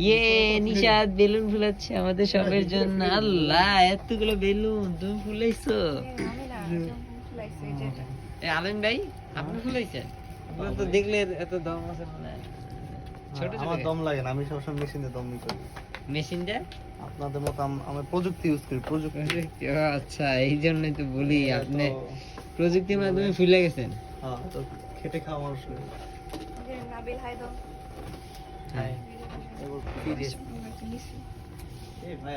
ইয়ে নিশাদ বেলুন ফুলাচ্ছে আমাদের সবের জন্য। আল্লাহ এতগুলো বেলুন তুমি ফুলাইছো? আলেন ভাই আপনি ফুলাইছেন? আপনার তো দেখলে এত দম আছে না। ছোট ছোট আমার দম লাগে না, আমি সবসময় মেশিনে দম নিই। মেশিনটা আপনাদের মতো আমি প্রযুক্তি ইউজ করি। প্রযুক্তি। আচ্ছা এই জন্যই তো বলি আপনি প্রযুক্তির মাধ্যমে ফুলে গেছেন। হ্যাঁ, তো খেটে খাওয়া মানুষ। নাবিল হাই দাও। হ্যাঁ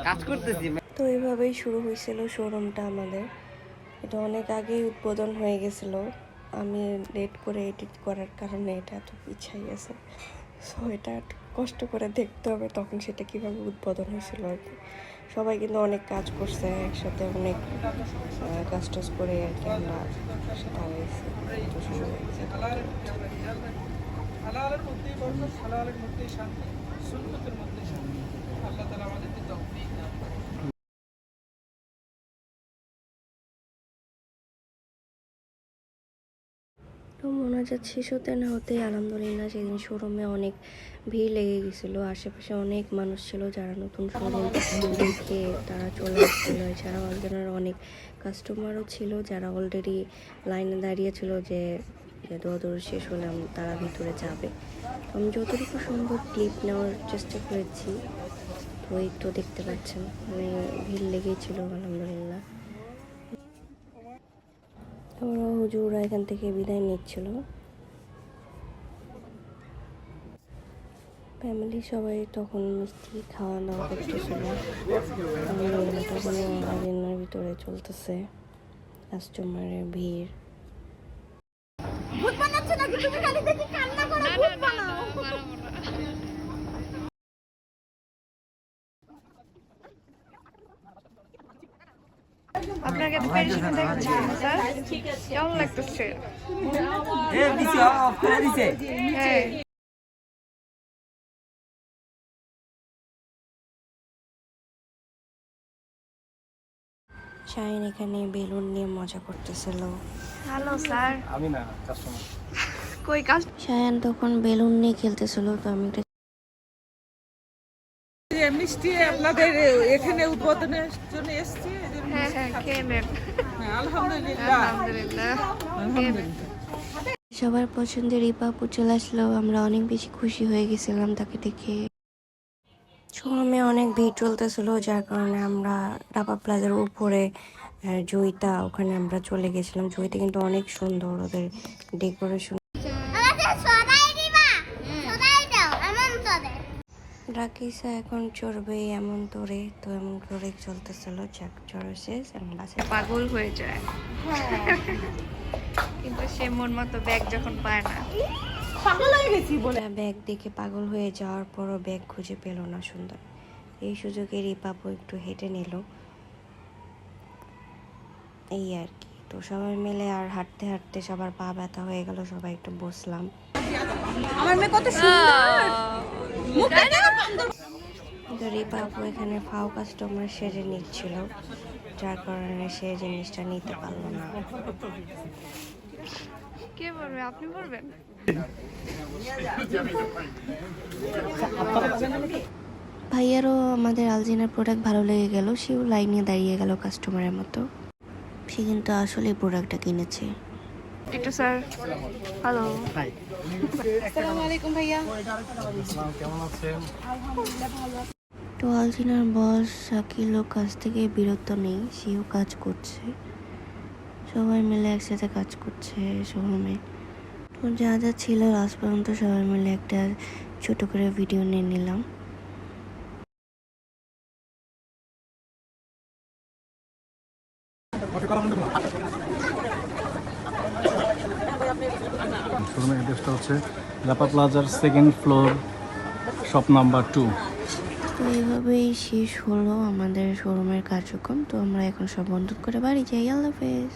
কাজ করতেছি। তো এইভাবেই শুরু হয়েছিল শোরুমটা আমাদের। এটা অনেক আগেই উদ্বোধন হয়ে গেছিলো, আমি লেট করে এডিট করার কারণে এটা এত পিছাই গেছে। সো এটা একটু কষ্ট করে দেখতে হবে তখন সেটা কিভাবে উদ্বোধন হয়েছিল আর কি। সবাই কিন্তু অনেক কাজ করছে একসাথে, অনেক কাজ টাজ করে আর কি আমরা সেটা হয়েছে। তো শুরু হয়েছে। হালালের মধ্যেই বরকত, হালালের মধ্যেই শান্তি, সুন্নতের মধ্যেই শান্তি। আল্লাহ তাআলা আমাদেরকে তৌফিক দান করুন। তো মোনাজাত শেষ হতে না হতেই আলহামদুলিল্লাহ সেদিন শোরুমে অনেক ভিড় লেগে গেছিলো। আশেপাশে অনেক মানুষ ছিল যারা নতুন শোরুম দেখে তারা চলে আসছিল। এছাড়াও একজনের অনেক কাস্টমারও ছিল যারা অলরেডি লাইনে দাঁড়িয়েছিল যে দৌড় শেষ হলে তারা ভিতরে যাবে। আমি যতটুকু সম্ভব ক্লিপ নেওয়ার চেষ্টা করেছি। তো এই তো দেখতে পাচ্ছেন মানে ভিড় লেগেই ছিল আলহামদুলিল্লাহ। আমরা হুজুরা এখান থেকে বিদায় নিচ্ছিল। ফ্যামিলি সবাই তখন মিষ্টি খাওয়া দাওয়া করতেছিল। তখন আরেনার ভিতরে চলতেছে কাস্টমারের ভিড়। আপনাকে প্রিপারেশন দেখাচ্ছি স্যার, কেমন লাগতেছে? হ্যাঁ শাহিন এখানে বেলুন নিয়ে মজা করতেছিল। Hello sir. আমি না, কাস্টমার। কই শাহিন তখন বেলুন নিয়ে খেলতেছিল। তো আমি একটা মিষ্টি আপনাদের এখানে উদ্বোধনের জন্য এসেছি। হ্যাঁ খেয়ে নেন। আলহামদুলিল্লাহ। সবার পছন্দের রিপা আপু চলে আসলো, আমরা অনেক বেশি খুশি হয়ে গেছিলাম তাকে দেখে। শোরুমে অনেক ভিড় চলতেছিল যার কারণে আমরা রাপা প্লাজার উপরে জয়িতা ওখানে আমরা চলে গেছিলাম। জয়িতা কিন্তু অনেক সুন্দর, ওদের ডেকোরেশন। রাকিসা এখন চড়বে এমন তোরে, তো এমন করে চলতেছিল। চাক চড়া শেষ এবং বাসে পাগল হয়ে যায়। কিন্তু সে মন মতো ব্যাগ যখন পায় না, পাগল হয়ে গেছি বলে ব্যাগ দেখে পাগল হয়ে যাওয়ার পরও ব্যাগ খুঁজে পেল না সুন্দর। এই সুযোগে রিপাপু একটু হেঁটে নিল এই আর কি। তো সবাই মিলে আর হাঁটতে হাঁটতে সবার পা ব্যথা হয়ে গেল, সবাই একটু বসলাম। আমার মেয়ে কত সুন্দর। রিপা আপু এখানে ফাও কাস্টমার সেজে নিচ্ছিল যার কারণে সে জিনিসটা নিতে পারলো না। কে বলবে? আপনি বলবেন? ভাইয়ারও আমাদের আলজিনার প্রোডাক্ট ভালো লেগে গেল, সেও লাইনে দাঁড়িয়ে গেল কাস্টমারের মতো। সে কিন্তু আসলে প্রোডাক্টটা কিনেছে। একটু স্যার হ্যালো। হাই, আসসালামু আলাইকুম ভাইয়া। কেমন আছেন? আলহামদুলিল্লাহ ভালো। তো আলজিনার বস শাকিলও কাজ থেকে বিরত নেই, সেও কাজ করছে। সবাই মিলে একসাথে কাজ করছে শোরুমে। তো যা যা ছিল লাস্ট পর্যন্ত সবাই মিলে একটা ছোট করে ভিডিও নিয়ে নিলাম। শোরুমের অ্যাড্রেসটা হচ্ছে রাপা প্লাজার 2nd ফ্লোর, শপ নাম্বার 2। তো এইভাবেই শেষ হলো আমাদের শোরুমের কার্যক্রম। তো আমরা এখন সব বন্ধ করে বাড়ি যাই। আল্লাহ হাফেজ।